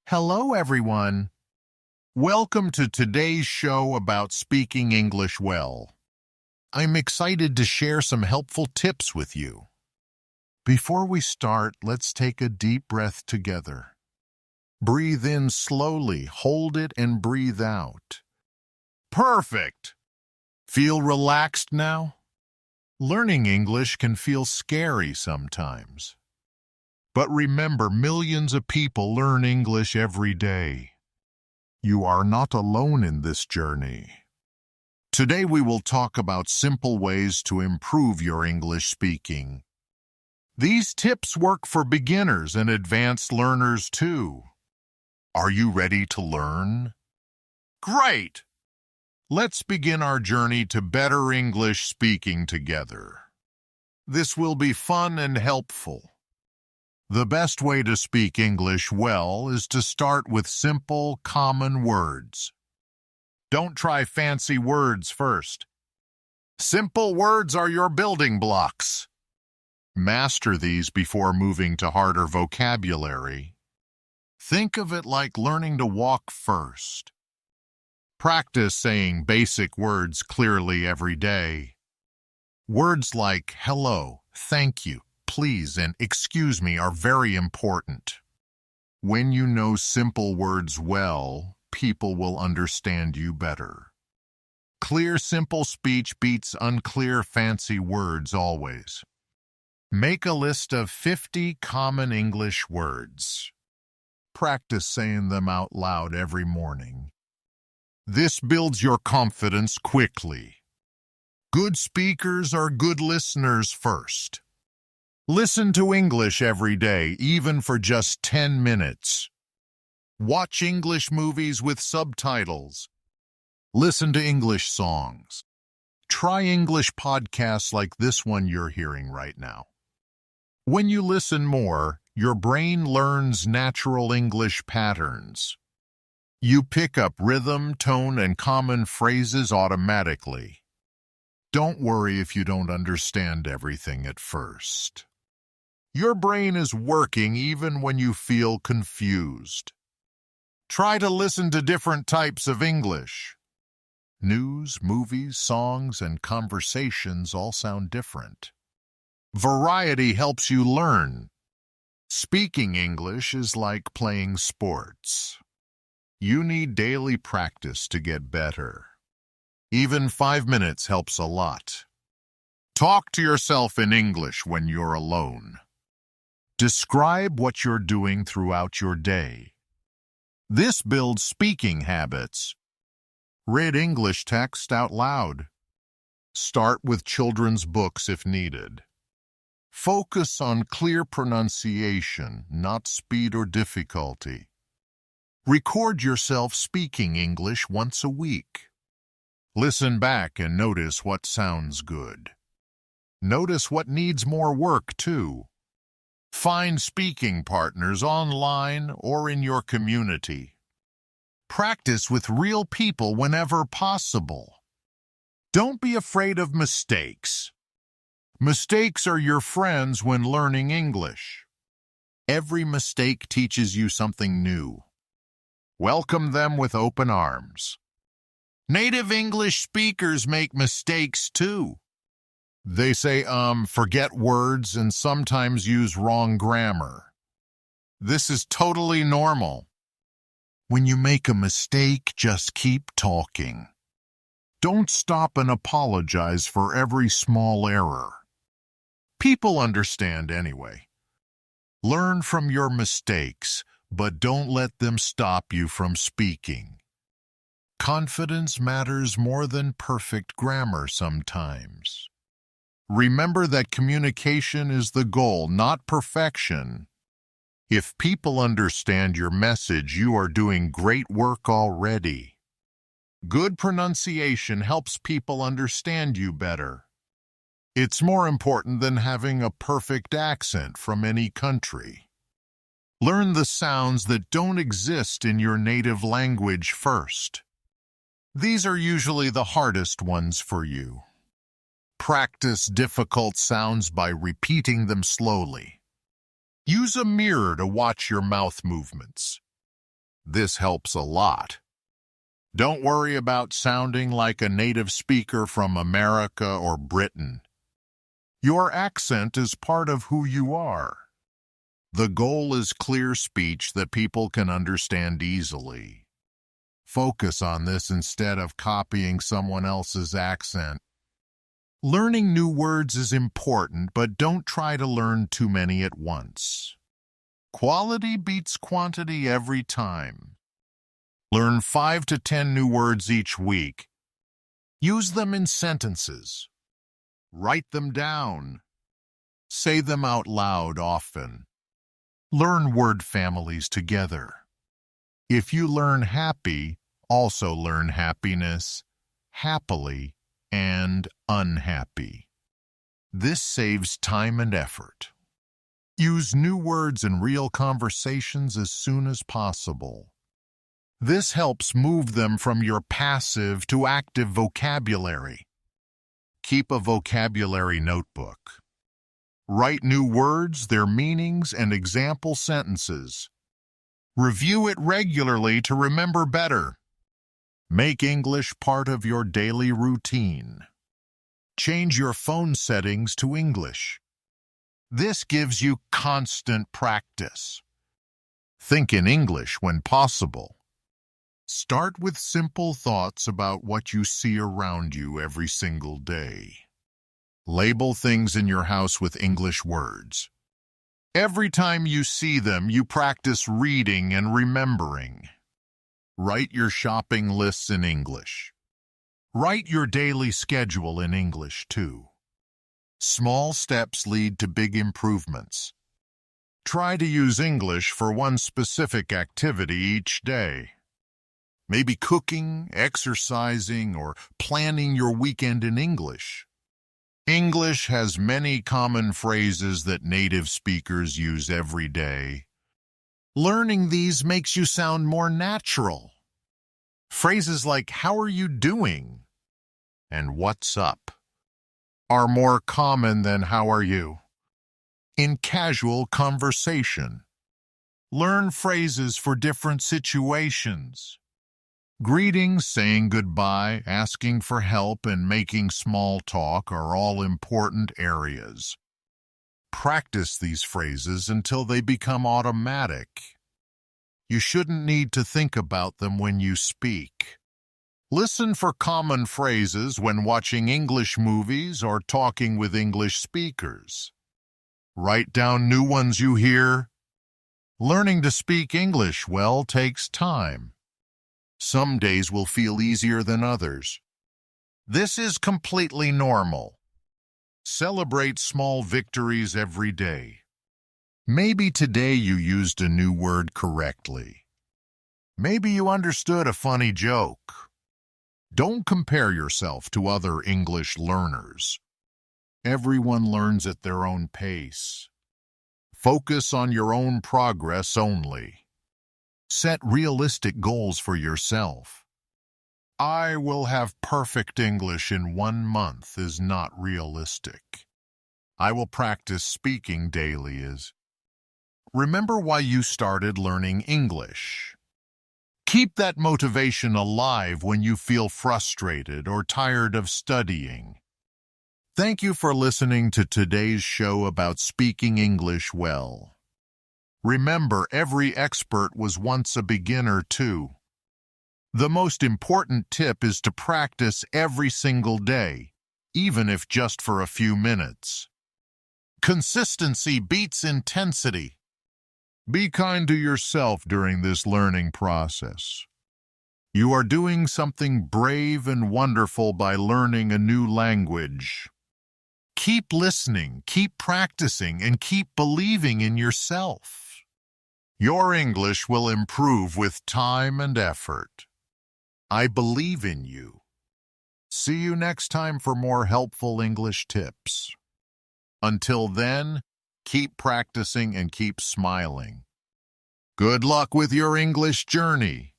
Hello, everyone. Welcome to today's show about speaking English well. I'm excited to share some helpful tips with you. Before we start, let's take a deep breath together. Breathe in slowly, hold it, and breathe out. Perfect! Feel relaxed now? Learning English can feel scary sometimes. But remember, millions of people learn English every day. You are not alone in this journey. Today we will talk about simple ways to improve your English speaking. These tips work for beginners and advanced learners too. Are you ready to learn? Great! Let's begin our journey to better English speaking together. This will be fun and helpful. The best way to speak English well is to start with simple, common words. Don't try fancy words first. Simple words are your building blocks. Master these before moving to harder vocabulary. Think of it like learning to walk first. Practice saying basic words clearly every day. Words like hello, thank you, please, and excuse me are very important. When you know simple words well, people will understand you better. Clear, simple speech beats unclear, fancy words always. Make a list of 50 common English words. Practice saying them out loud every morning. This builds your confidence quickly. Good speakers are good listeners first. Listen to English every day, even for just 10 minutes. Watch English movies with subtitles. Listen to English songs. Try English podcasts like this one you're hearing right now. When you listen more, your brain learns natural English patterns. You pick up rhythm, tone, and common phrases automatically. Don't worry if you don't understand everything at first. Your brain is working even when you feel confused. Try to listen to different types of English. News, movies, songs, and conversations all sound different. Variety helps you learn. Speaking English is like playing sports. You need daily practice to get better. Even 5 minutes helps a lot. Talk to yourself in English when you're alone. Describe what you're doing throughout your day. This builds speaking habits. Read English text out loud. Start with children's books if needed. Focus on clear pronunciation, not speed or difficulty. Record yourself speaking English once a week. Listen back and notice what sounds good. Notice what needs more work, too. Find speaking partners online or in your community. Practice with real people whenever possible. Don't be afraid of mistakes. Mistakes are your friends when learning English. Every mistake teaches you something new. Welcome them with open arms. Native English speakers make mistakes too. They say, forget words and sometimes use wrong grammar. This is totally normal. When you make a mistake, just keep talking. Don't stop and apologize for every small error. People understand anyway. Learn from your mistakes, but don't let them stop you from speaking. Confidence matters more than perfect grammar sometimes. Remember that communication is the goal, not perfection. If people understand your message, you are doing great work already. Good pronunciation helps people understand you better. It's more important than having a perfect accent from any country. Learn the sounds that don't exist in your native language first. These are usually the hardest ones for you. Practice difficult sounds by repeating them slowly. Use a mirror to watch your mouth movements. This helps a lot. Don't worry about sounding like a native speaker from America or Britain. Your accent is part of who you are. The goal is clear speech that people can understand easily. Focus on this instead of copying someone else's accent. Learning new words is important, but don't try to learn too many at once. Quality beats quantity every time. Learn 5 to 10 new words each week. Use them in sentences. Write them down. Say them out loud often. Learn word families together. If you learn happy, also learn happiness, happily, and unhappy. This saves time and effort. Use new words in real conversations as soon as possible. This helps move them from your passive to active vocabulary. Keep a vocabulary notebook. Write new words, their meanings, and example sentences. Review it regularly to remember better. Make English part of your daily routine. Change your phone settings to English. This gives you constant practice. Think in English when possible. Start with simple thoughts about what you see around you every single day. Label things in your house with English words. Every time you see them, you practice reading and remembering. Write your shopping lists in English. Write your daily schedule in English, too. Small steps lead to big improvements. Try to use English for one specific activity each day. Maybe cooking, exercising, or planning your weekend in English. English has many common phrases that native speakers use every day. Learning these makes you sound more natural. Phrases like "How are you doing?" and "What's up?" are more common than "How are you?" in casual conversation. Learn phrases for different situations. Greetings, saying goodbye, asking for help, and making small talk are all important areas. Practice these phrases until they become automatic. You shouldn't need to think about them when you speak. Listen for common phrases when watching English movies or talking with English speakers. Write down new ones you hear. Learning to speak English well takes time. Some days will feel easier than others. This is completely normal. Celebrate small victories every day. Maybe today you used a new word correctly. Maybe you understood a funny joke. Don't compare yourself to other English learners. Everyone learns at their own pace. Focus on your own progress only. Set realistic goals for yourself. "I will have perfect English in 1 month" is not realistic. "I will practice speaking daily" is. Remember why you started learning English. Keep that motivation alive when you feel frustrated or tired of studying. Thank you for listening to today's show about speaking English well. Remember, every expert was once a beginner, too. The most important tip is to practice every single day, even if just for a few minutes. Consistency beats intensity. Be kind to yourself during this learning process. You are doing something brave and wonderful by learning a new language. Keep listening, keep practicing, and keep believing in yourself. Your English will improve with time and effort. I believe in you. See you next time for more helpful English tips. Until then, keep practicing and keep smiling. Good luck with your English journey.